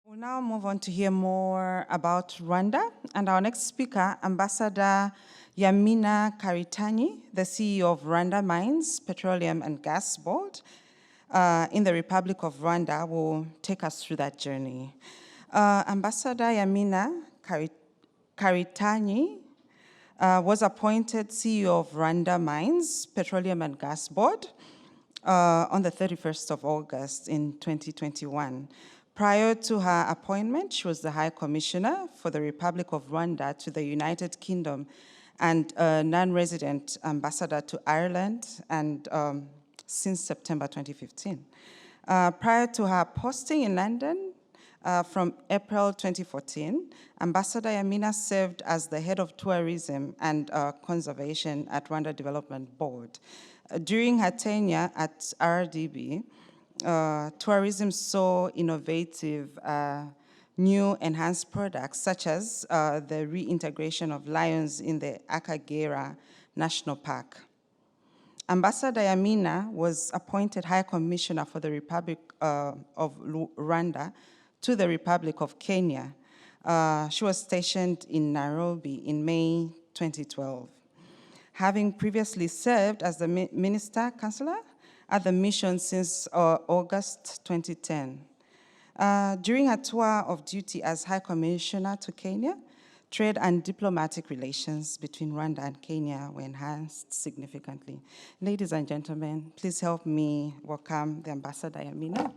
We'll now move on to hear more about Rwanda, and our next speaker, Ambassador Yamina Karitanyi, the CEO of Rwanda Mines, Petroleum and Gas Board in the Republic of Rwanda, will take us through that journey. Ambassador Yamina Karitanyi was appointed CEO of Rwanda Mines, Petroleum and Gas Board on the 31st of August in 2021. Prior to her appointment, she was the High Commissioner for the Republic of Rwanda to the United Kingdom and a non-resident ambassador to Ireland, and since September 2015. Prior to her posting in London, from April 2014, Ambassador Yamina served as the head of tourism and conservation at Rwanda Development Board. During her tenure at RDB, tourism saw innovative new enhanced products such as the reintegration of lions in the Akagera National Park. Ambassador Yamina was appointed High Commissioner for the Republic of Rwanda to the Republic of Kenya. She was stationed in Nairobi in May 2012, having previously served as the Minister Counselor at the mission since August 2010. During her tour of duty as High Commissioner to Kenya, trade and diplomatic relations between Rwanda and Kenya were enhanced significantly. Ladies and gentlemen, please help me welcome the Ambassador Yamina.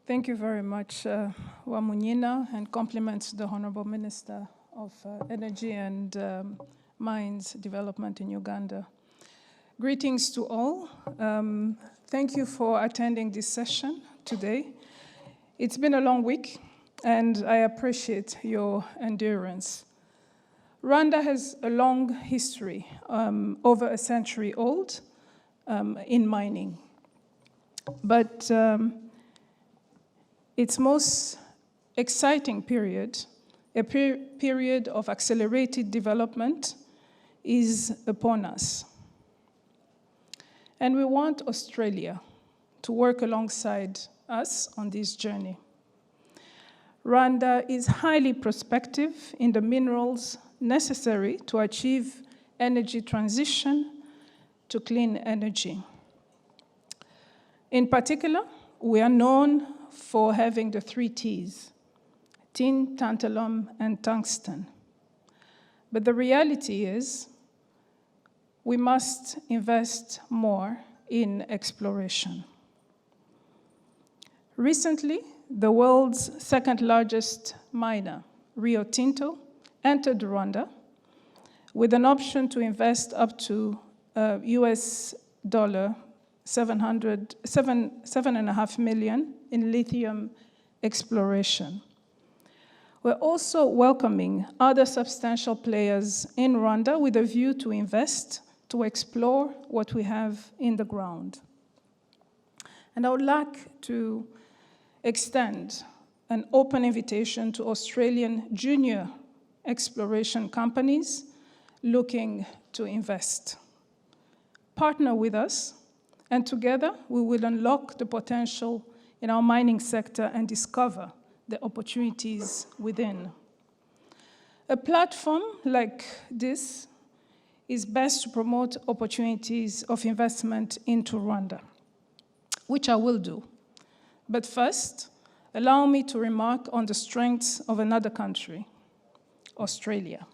Thank you very much, Wamunyina, and compliments to the Honorable Minister of Energy and Mines Development in Uganda. Greetings to all. Thank you for attending this session today. It's been a long week, and I appreciate your endurance. Rwanda has a long history, over a century old, in mining. But its most exciting period, a period of accelerated development, is upon us. And we want Australia to work alongside us on this journey. Rwanda is highly prospective in the minerals necessary to achieve energy transition to clean energy. In particular, we are known for having the 3 T's: tin, tantalum, and tungsten. But the reality is we must invest more in exploration. Recently, the world's second largest miner, Rio Tinto, entered Rwanda with an option to invest up to US dollar $7.5 million in lithium exploration. We're also welcoming other substantial players in Rwanda with a view to invest, to explore what we have in the ground. And I would like to extend an open invitation to Australian junior exploration companies looking to invest. Partner with us, and together we will unlock the potential in our mining sector and discover the opportunities within. A platform like this is best to promote opportunities of investment into Rwanda, which I will do. But first, allow me to remark on the strengths of another country, Australia.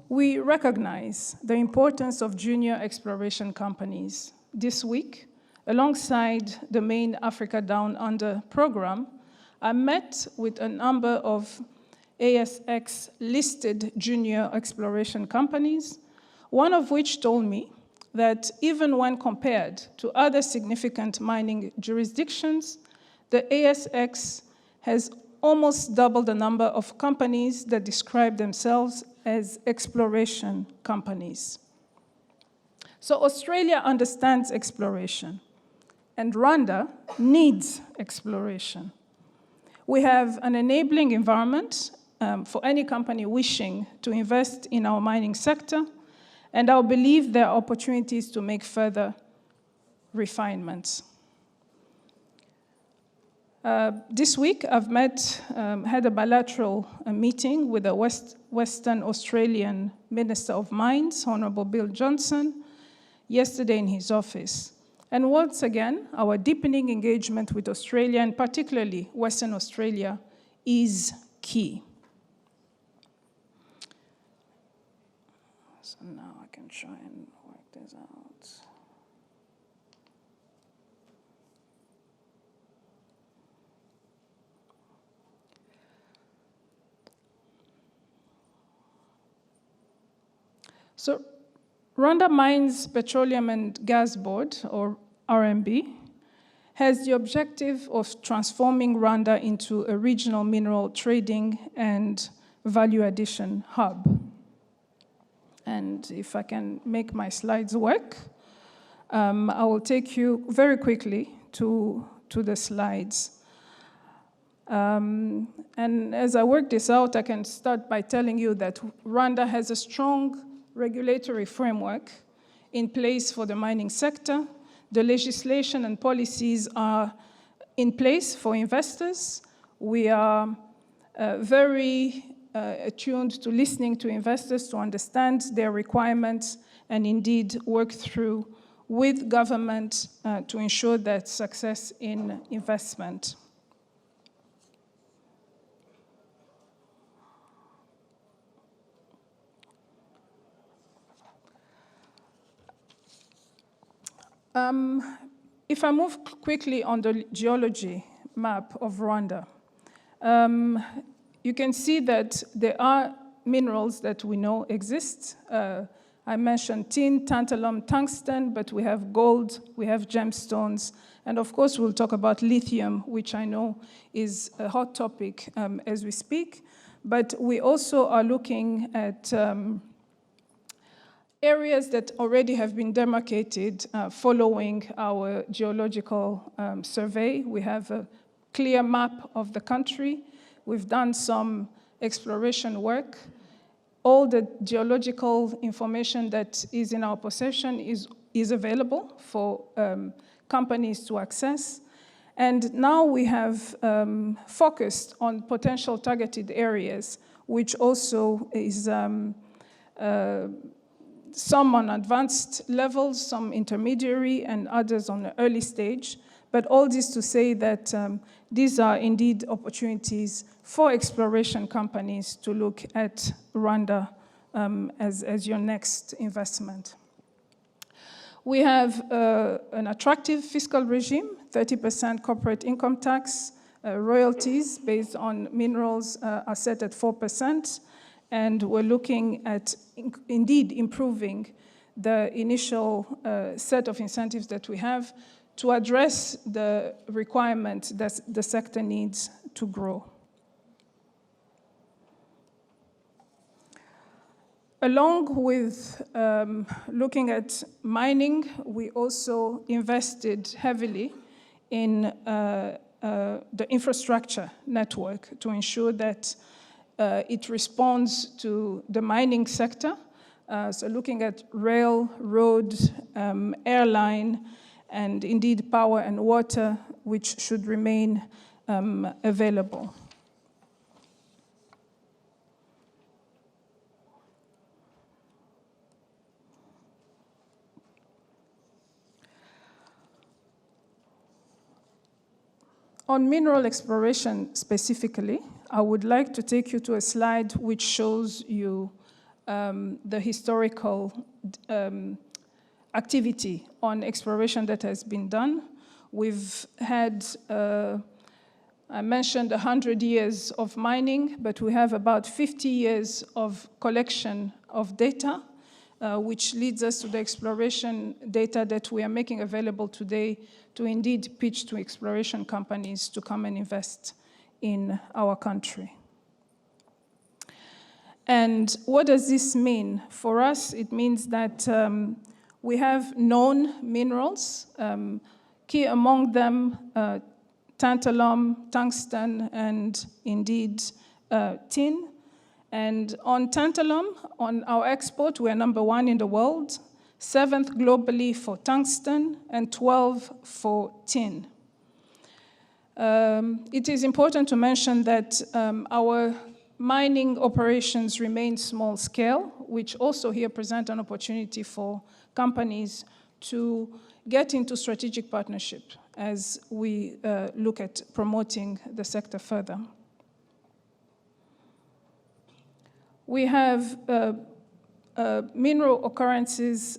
We recognize the importance of junior exploration companies. This week, alongside the main Africa Down Under program, I met with a number of ASX-listed junior exploration companies, one of which told me that even when compared to other significant mining jurisdictions, the ASX has almost double the number of companies that describe themselves as exploration companies. So Australia understands exploration, and Rwanda needs exploration. We have an enabling environment for any company wishing to invest in our mining sector, and I believe there are opportunities to make further refinements. This week, I've had a bilateral meeting with the Western Australian Minister of Mines, Honourable Bill Johnson, yesterday in his office. And once again, our deepening engagement with Australia, and particularly Western Australia, is key. So now I can try and work this out. So Rwanda Mines, Petroleum and Gas Board, or RMB, has the objective of transforming Rwanda into a regional mineral trading and value addition hub. And if I can make my slides work, I will take you very quickly to the slides. And as I work this out, I can start by telling you that Rwanda has a strong regulatory framework in place for the mining sector. The legislation and policies are in place for investors. We are very attuned to listening to investors to understand their requirements and indeed work through with government to ensure that success in investment. If I move quickly on the geology map of Rwanda, you can see that there are minerals that we know exist. I mentioned tin, tantalum, tungsten, but we have gold, we have gemstones, and of course we'll talk about lithium, which I know is a hot topic as we speak. But we also are looking at areas that already have been demarcated following our geological survey. We have a clear map of the country. We've done some exploration work. All the geological information that is in our possession is available for companies to access. And now we have focused on potential targeted areas, which also is some on advanced levels, some intermediary, and others on the early stage. But all this to say that these are indeed opportunities for exploration companies to look at Rwanda as your next investment. We have an attractive fiscal regime, 30% corporate income tax, royalties based on minerals are set at 4%, and we're looking at indeed improving the initial set of incentives that we have to address the requirement that the sector needs to grow. Along with looking at mining, we also invested heavily in the infrastructure network to ensure that it responds to the mining sector. So looking at rail, road, airline, and indeed power and water, which should remain available. On mineral exploration specifically, I would like to take you to a slide which shows you the historical activity on exploration that has been done. We've had, I mentioned 100 years of mining, but we have about 50 years of collection of data, which leads us to the exploration data that we are making available today to indeed pitch to exploration companies to come and invest in our country. And what does this mean? For us, it means that we have known minerals, key among them tantalum, tungsten, and indeed tin. And on tantalum, on our export, we're number 1 in the world, 7th globally for tungsten, and 12 for tin. It is important to mention that our mining operations remain small scale, which also here present an opportunity for companies to get into strategic partnership as we look at promoting the sector further. We have mineral occurrences,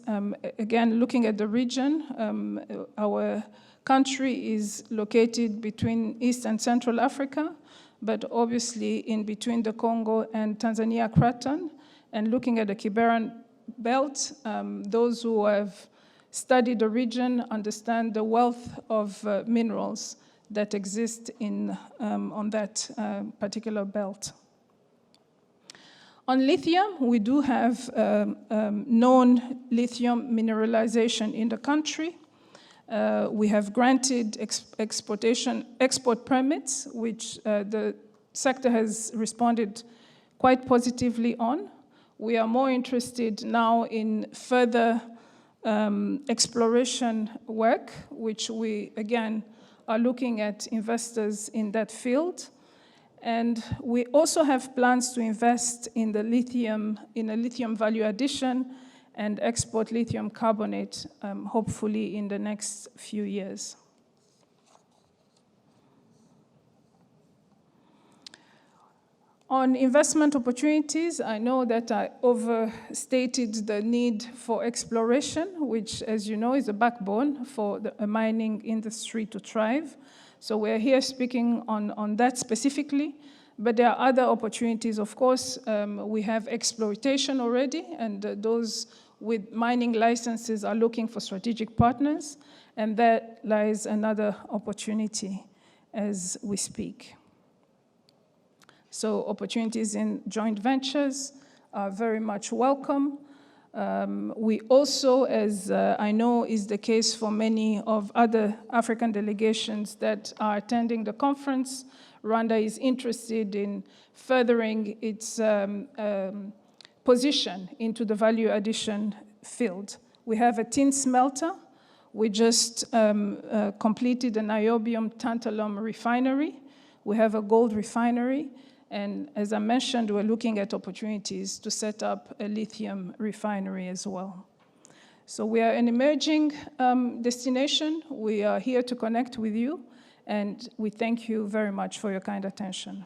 again, looking at the region. Our country is located between East and Central Africa, but obviously in between the Congo and Tanzania Craton. And looking at the Kiberan Belt, those who have studied the region understand the wealth of minerals that exist on that particular belt. On lithium, we do have known lithium mineralization in the country. We have granted export permits, which the sector has responded quite positively on. We are more interested now in further exploration work, which we, again, are looking at investors in that field. And we also have plans to invest in a lithium value addition and export lithium carbonate, hopefully in the next few years. On investment opportunities, I know that I overstated the need for exploration, which, as you know, is a backbone for the mining industry to thrive. So we're here speaking on that specifically, but there are other opportunities. Of course, we have exploitation already, and those with mining licenses are looking for strategic partners, and that lies another opportunity as we speak. So opportunities in joint ventures are very much welcome. We also, as I know is the case for many of other African delegations that are attending the conference, Rwanda is interested in furthering its position into the value addition field. We have a tin smelter. We just completed a niobium tantalum refinery. We have a gold refinery. And as I mentioned, we're looking at opportunities to set up a lithium refinery as well. So we are an emerging destination. We are here to connect with you, and we thank you very much for your kind attention.